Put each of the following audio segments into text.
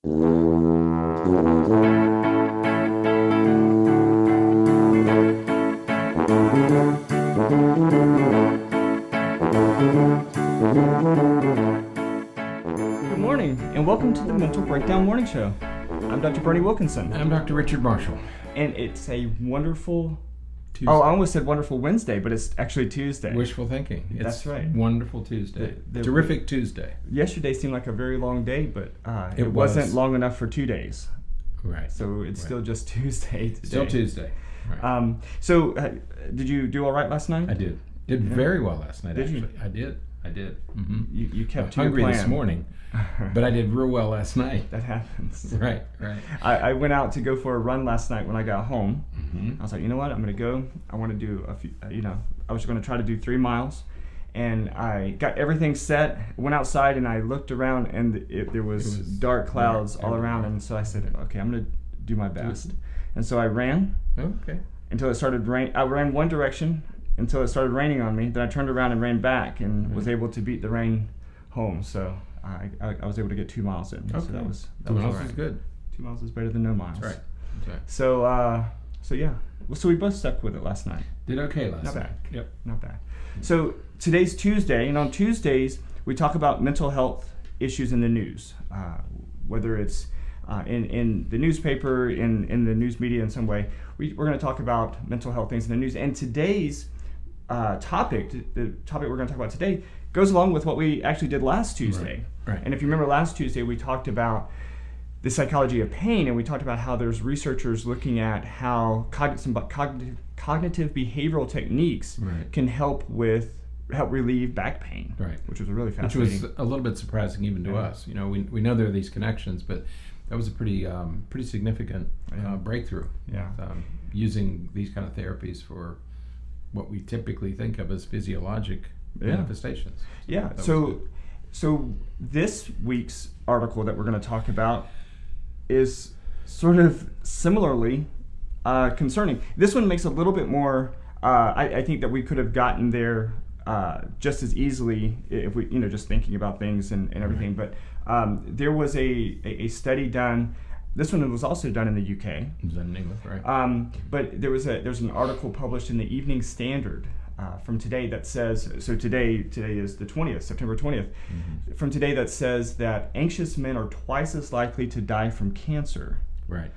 Good morning, and welcome to the Mental Breakdown Morning Show. I'm Dr. Bernie Wilkinson. I'm Dr. Richard Marshall. And it's a wonderful... Tuesday. Oh, I almost said wonderful Wednesday, but it's actually Tuesday. Wishful thinking. That's right. Wonderful Tuesday. Terrific Tuesday. Yesterday seemed like a very long day, but it wasn't long enough for 2 days. Right. So it's still just Tuesday today. Still Tuesday. Right. Did you do all right last night? I did. Did very well last night, Did actually. you? I did. Mm-hmm. You kept to hungry your plan. this morning, but I did real well last night. That happens. Right. I went out to go for a run last night when I got home. Mm-hmm. I was like, you know what? I'm going to go. I want to do a few, I was going to try to do 3 miles. And I got everything set, went outside, and I looked around, and there was dark clouds all around. And so I said, okay, I'm going to do my best. And so I ran until it started raining. I ran one direction until it started raining on me. Then I turned around and ran back and was able to beat the rain home. So I was able to get 2 miles in. Okay. So that was 2 miles right. is good. 2 miles is better than no miles. That's right. So yeah. So we both stuck with it last night. Did okay last night. Not bad. Yep. Not bad. So today's Tuesday, and on Tuesdays we talk about mental health issues in the news, whether it's in the newspaper, in the news media in some way. We're going to talk about mental health things in the news. And today's topic, the topic we're going to talk about today, goes along with what we actually did last Tuesday. Right. And if you remember last Tuesday, we talked about the psychology of pain, and we talked about how there's researchers looking at how cognitive behavioral techniques can help relieve back pain, which was really fascinating. Which was a little bit surprising even to us. You know, we know there are these connections, but that was a pretty significant breakthrough. Yeah. Using these kind of therapies for what we typically think of as physiologic manifestations. Yeah. So this week's article that we're going to talk about is sort of similarly concerning. This one makes a little bit more. I think that we could have gotten there just as easily if we, just thinking about things and everything. But there was a study done. This one was also done in the UK. Is that in England, right? But there's an article published in the Evening Standard from today that says, so today is the 20th, September 20th, from today that says that anxious men are twice as likely to die from cancer. Right.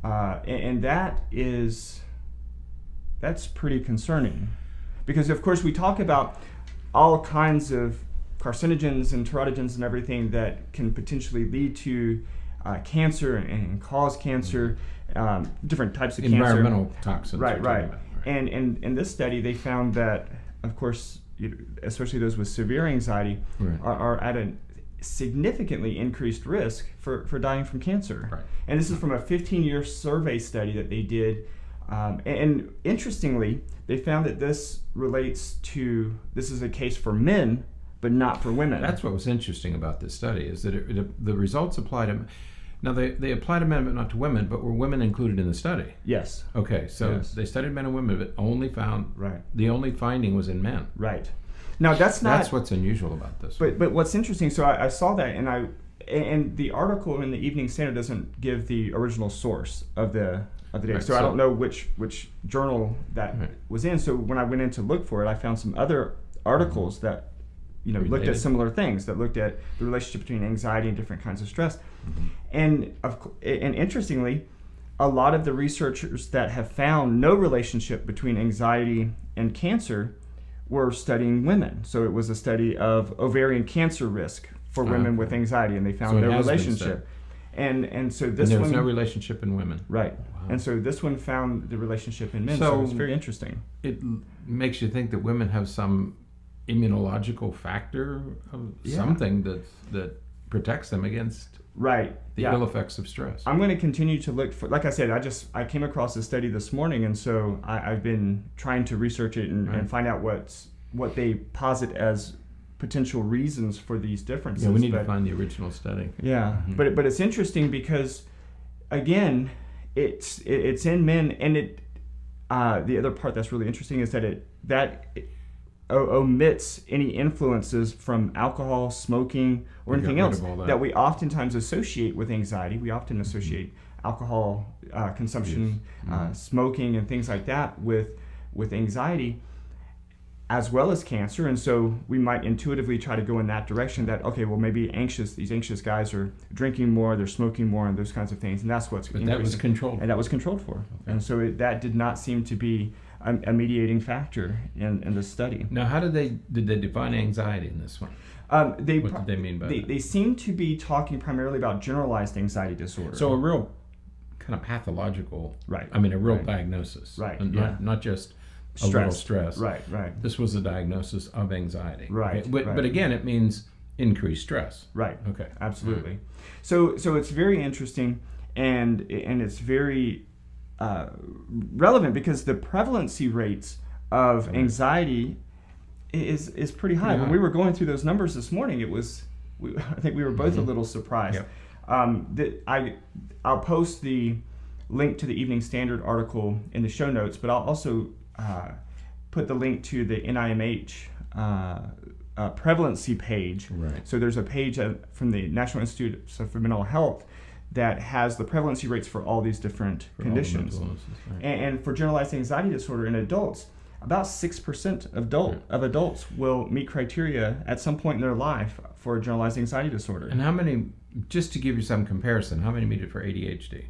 And that's pretty concerning. Because of course we talk about all kinds of carcinogens and teratogens and everything that can potentially lead to cancer and cause cancer, different types of environmental toxins. Right. And in this study, they found that, of course, especially those with severe anxiety, are at a significantly increased risk for dying from cancer. Right. And this is from a 15-year survey study that they did. And interestingly, they found that this is a case for men, but not for women. That's what was interesting about this study, is that the results apply to... Now, they applied to men but not to women, but were women included in the study? Yes. Okay, so they studied men and women, but only found... Right. The only finding was in men. Right. Now, that's what's unusual about this. But what's interesting, so I saw that, and the article in the Evening Standard doesn't give the original source of the data, Right, so I don't know which journal that was in. So when I went in to look for it, I found some other articles that looked at similar things, that looked at the relationship between anxiety and different kinds of stress. And interestingly, a lot of the researchers that have found no relationship between anxiety and cancer were studying women. So it was a study of ovarian cancer risk for women with anxiety, and they found no relationship. And so this there one... was no relationship in women. Right. Wow. And so this one found the relationship in men, so it's very interesting. It makes you think that women have some immunological factor of something that protects them against the ill effects of stress. I'm going to continue to look for, like I said, I came across a study this morning, and so I've been trying to research it and find out what they posit as potential reasons for these differences. Yeah, we need to find the original study. Yeah, but it's interesting because, again, it's in men, and the other part that's really interesting is that omits any influences from alcohol, smoking, or anything else that we oftentimes associate with anxiety. We often associate alcohol consumption, smoking, and things like that with anxiety, as well as cancer. And so we might intuitively try to go in that direction, that, okay, well, maybe these anxious guys are drinking more, they're smoking more, and those kinds of things. And that's what's that was controlled. And that was controlled for. Okay. And so that did not seem to be a mediating factor in the study. Now, how did they define anxiety in this one? What did they mean by that? They seem to be talking primarily about generalized anxiety disorder. So a real kind of pathological, a real diagnosis. Right. Not just a little stress. Right. This was a diagnosis of anxiety. Right. Okay? But again, it means increased stress. Right. Okay. Absolutely. Right. So it's very interesting, and it's very relevant, because the prevalency rates of anxiety is pretty high. When we were going through those numbers this morning, I think we were both a little surprised. Yep. I'll post the link to the Evening Standard article in the show notes, but I'll also put the link to the NIMH prevalency page. Right. So there's a page from the National Institute for Mental Health that has the prevalency rates for all these different conditions. And for generalized anxiety disorder in adults, about 6% of adults will meet criteria at some point in their life for generalized anxiety disorder. And how many, just to give you some comparison, how many meet it for ADHD?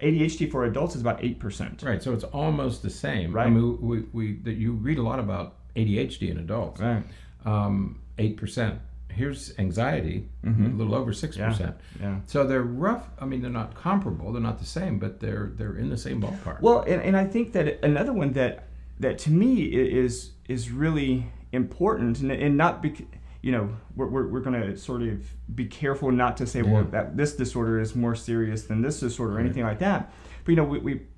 ADHD for adults is about 8%. Right, so it's almost the same. Right. I mean, you read a lot about ADHD in adults. Right. 8%. Here's anxiety, a little over 6%. Yeah. So they're rough. I mean, they're not comparable. They're not the same, but they're in the same ballpark. Well, and I think that another one that to me is really important, and not we're going to sort of be careful not to say, well, that this disorder is more serious than this disorder or anything like that. But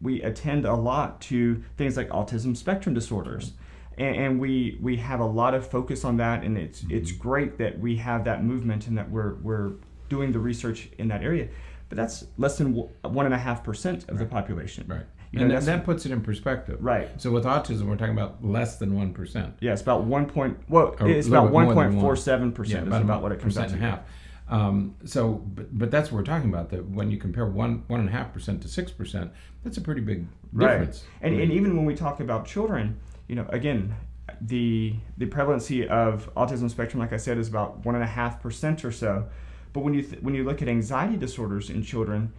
we attend a lot to things like autism spectrum disorders. And we have a lot of focus on that, and it's great that we have that movement and that we're doing the research in that area. But that's less than 1.5% of the population. Right. And that puts it in perspective. Right. So with autism, we're talking about less than 1%. Yeah, it's about 1.47% is about what it comes out to. And a half. But that's what we're talking about. That when you compare 1.5% to 6%, that's a pretty big difference. Right. And even when we talk about children, again, the prevalency of autism spectrum, like I said, is about 1.5% or so. But when you look at anxiety disorders in children,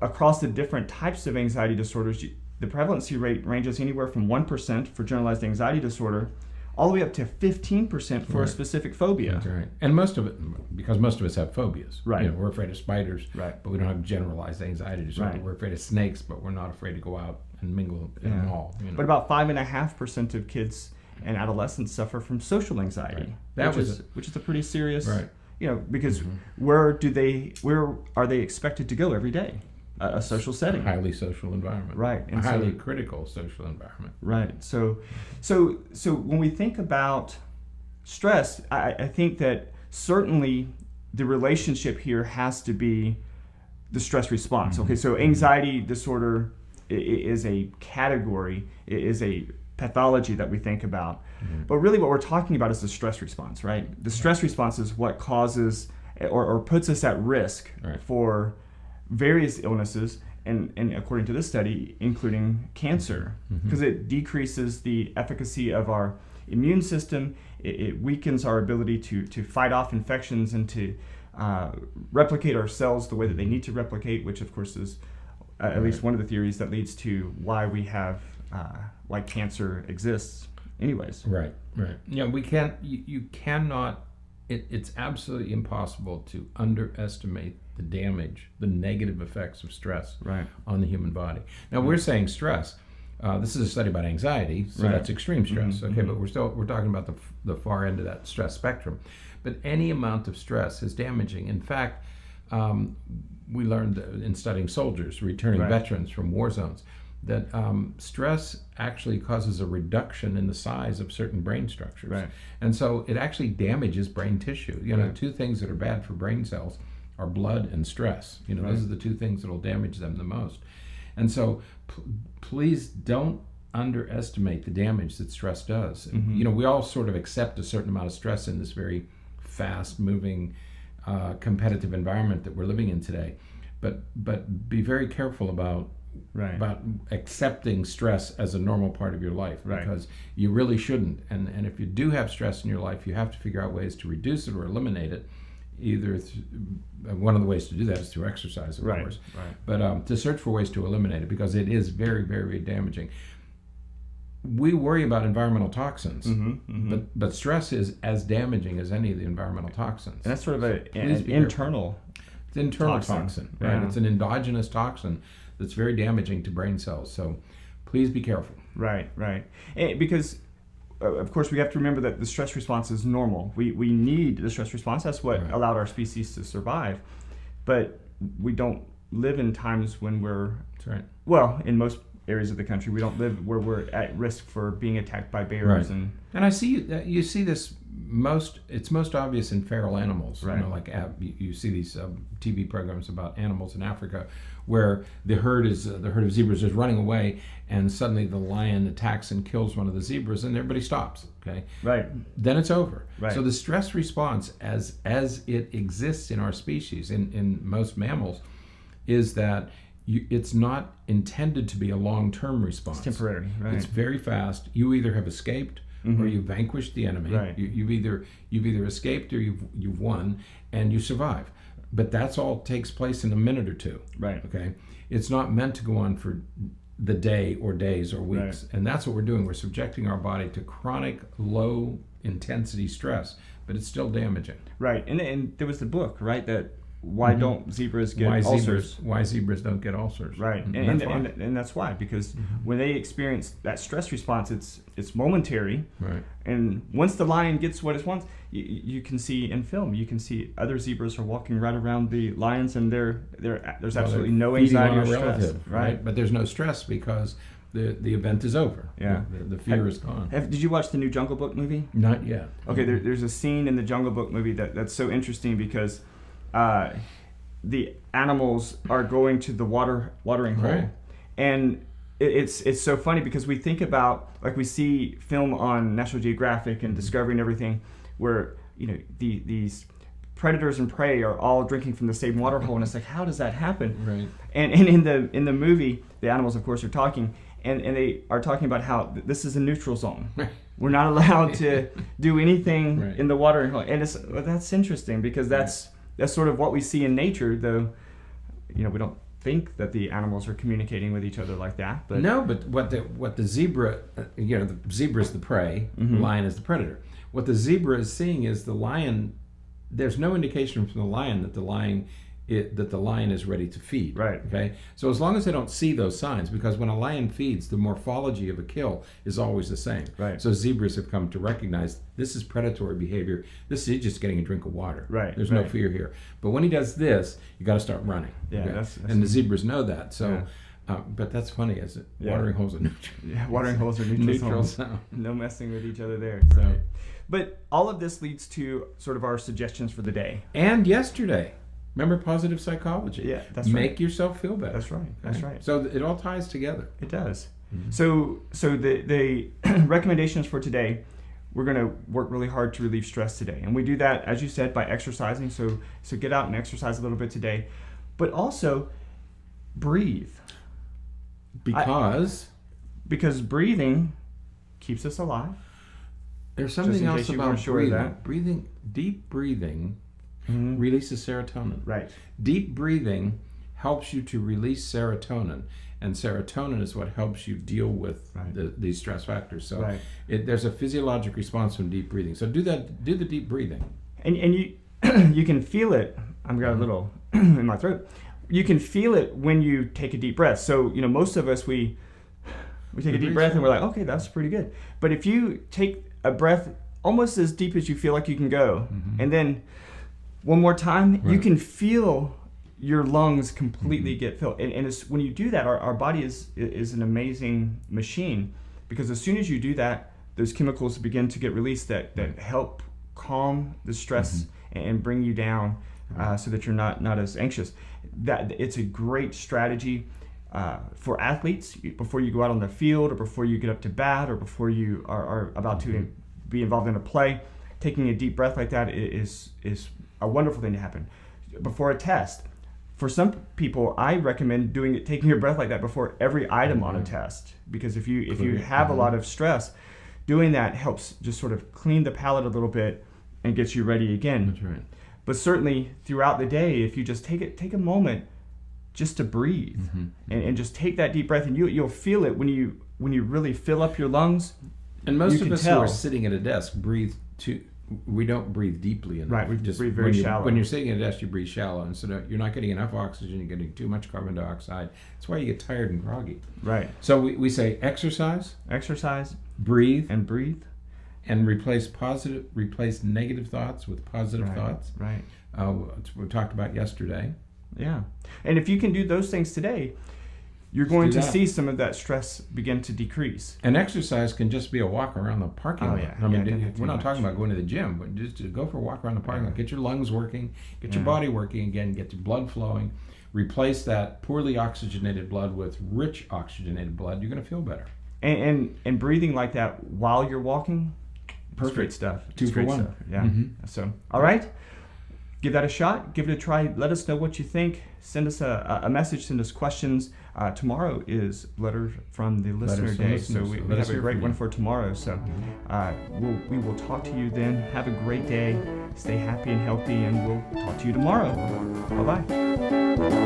across the different types of anxiety disorders, the prevalency rate ranges anywhere from 1% for generalized anxiety disorder, all the way up to 15% for a specific phobia. That's right. And most of it, because most of us have phobias. Right. We're afraid of spiders, right, but we don't have generalized anxiety disorder. Right. We're afraid of snakes, but we're not afraid to go out and mingle in a mall. But about 5.5% of kids and adolescents suffer from social anxiety, which is a pretty serious. Right. Because where are they expected to go every day? A social setting. A highly social environment. Right. And highly critical social environment. Right. So when we think about stress, I think that certainly the relationship here has to be the stress response. Okay, so anxiety disorder is a category, is a pathology that we think about. But really what we're talking about is the stress response, right? The stress response is what causes or puts us at risk for various illnesses, and according to this study, including cancer, because it decreases the efficacy of our immune system, it weakens our ability to fight off infections and to replicate our cells the way that they need to replicate, which of course is at least one of the theories that leads to why we have why cancer exists anyways. Right. Yeah, you cannot, it's absolutely impossible to underestimate the damage, the negative effects of stress on the human body. Now we're saying stress. This is a study about anxiety, so that's extreme stress. Okay, but we're talking about the far end of that stress spectrum. But any amount of stress is damaging. In fact, we learned in studying soldiers, returning veterans from war zones, that stress actually causes a reduction in the size of certain brain structures. Right. And so it actually damages brain tissue. Two things that are bad for brain cells are blood and stress. Those are the two things that will damage them the most. And so please don't underestimate the damage that stress does. We all sort of accept a certain amount of stress in this very fast-moving, competitive environment that we're living in today. But be very careful about accepting stress as a normal part of your life, because you really shouldn't. And if you do have stress in your life, you have to figure out ways to reduce it or eliminate it. One of the ways to do that is through exercise, of course. But to search for ways to eliminate it, because it is very, very, very damaging. We worry about environmental toxins, but stress is as damaging as any of the environmental toxins. And that's sort of an internal. It's an internal toxin, right? Yeah. It's an endogenous toxin that's very damaging to brain cells. So please be careful. Right. And because, of course, we have to remember that the stress response is normal. We need the stress response. That's what allowed our species to survive. But we don't live in times when we're... That's right. Well, in most areas of the country, we don't live where we're at risk for being attacked by bears. And I see you see this it's most obvious in feral animals. Like you see these TV programs about animals in Africa where the herd of zebras is running away, and suddenly the lion attacks and kills one of the zebras, and everybody stops. Okay. Right. Then it's over. Right. So the stress response, as it exists in our species, in most mammals, is that it's not intended to be a long-term response. It's temporary. Right. It's very fast. You either have escaped or you vanquished the enemy. Right. You've either escaped or you've won, and you survive. But that's all takes place in a minute or two. Right. Okay. It's not meant to go on for the day or days or weeks. And that's what we're doing. We're subjecting our body to chronic low intensity stress, but it's still damaging. Right. And there was the book, right, that why don't zebras get ulcers? Why zebras don't get ulcers? Right, and that's why, because when they experience that stress response, it's momentary. Right. And once the lion gets what it wants, you can see in film, you can see other zebras are walking right around the lions, and there's absolutely no anxiety or stress. Relative, right? But there's no stress because the event is over. Yeah. The fear is gone. Did you watch the new Jungle Book movie? Not yet. Okay, there's a scene in the Jungle Book movie that's so interesting because the animals are going to the watering hole, and it's so funny because we think about, like, we see film on National Geographic and Discovery and everything, where these predators and prey are all drinking from the same water hole, and it's like, how does that happen? Right. And in the movie, the animals, of course, are talking, and they are talking about how this is a neutral zone. Right. We're not allowed to do anything in the watering hole, and that's interesting because that's sort of what we see in nature, though. We don't think that the animals are communicating with each other like that. But no, but what the zebra, the zebra is the prey, the lion is the predator. What the zebra is seeing is the lion. There's no indication from the lion that the lion is ready to feed. Right. Okay. So as long as they don't see those signs, because when a lion feeds, the morphology of a kill is always the same. Right. So zebras have come to recognize this is predatory behavior. This is just getting a drink of water. Right. There's no fear here. But when he does this, you got to start running. Yeah. Okay? That's and the zebras know that. So. Yeah. But that's funny, is it? Yeah. Watering holes are neutral. Yeah, watering holes are neutral zones. No messing with each other there. So. Right. But all of this leads to sort of our suggestions for the day. And yesterday. Remember positive psychology. Yeah, that's right. Make yourself feel better. That's right. That's right. So it all ties together. It does. Mm-hmm. So the recommendations for today, we're going to work really hard to relieve stress today. And we do that, as you said, by exercising. So get out and exercise a little bit today. But also breathe. Because breathing keeps us alive. There's something else about breathing. Deep breathing releases serotonin. Right. Deep breathing helps you to release serotonin, and serotonin is what helps you deal with these stress factors. So there's a physiologic response from deep breathing. So do the deep breathing. And you you can feel it. I've got a little in my throat. You can feel it when you take a deep breath. So most of us we take a deep breath and we're like, okay, that's pretty good. But if you take a breath almost as deep as you feel like you can go, and then one more time, you can feel your lungs completely get filled. And it's, when you do that, our body is an amazing machine, because as soon as you do that, those chemicals begin to get released that help calm the stress and bring you down, so that you're not as anxious. That it's a great strategy. for athletes, before you go out on the field or before you get up to bat or before you are about to be involved in a play, taking a deep breath like that is a wonderful thing to happen. Before a test, for some people, I recommend taking your breath like that before every item on a test, because if you have a lot of stress, doing that helps just sort of clean the palate a little bit and gets you ready again. That's right. But certainly throughout the day, if you just take a moment just to breathe and just take that deep breath, and you'll feel it when you really fill up your lungs. And most of us who are sitting at a desk breathe too. We don't breathe deeply enough. Right, we just breathe very shallow. When you're sitting at a desk, you breathe shallow, and so you're not getting enough oxygen. You're getting too much carbon dioxide. That's why you get tired and groggy. Right. So we say exercise, breathe, and replace negative thoughts with positive thoughts. Right. We talked about yesterday. Yeah, and if you can do those things today, you're going to see some of that stress begin to decrease. And exercise can just be a walk around the parking lot. Yeah. I mean, we're not talking about going to the gym, but just to go for a walk around the parking lot. Get your lungs working, get your body working again, get your blood flowing. Replace that poorly oxygenated blood with rich oxygenated blood. You're going to feel better. And breathing like that while you're walking, perfect great stuff. Two for one. Stuff. Yeah. So, all right. Give that a shot. Give it a try. Let us know what you think. Send us a message. Send us questions. Tomorrow is Letter from the Listener Day, so we have a great one for tomorrow. So we will talk to you then. Have a great day. Stay happy and healthy, and we'll talk to you tomorrow. Bye-bye.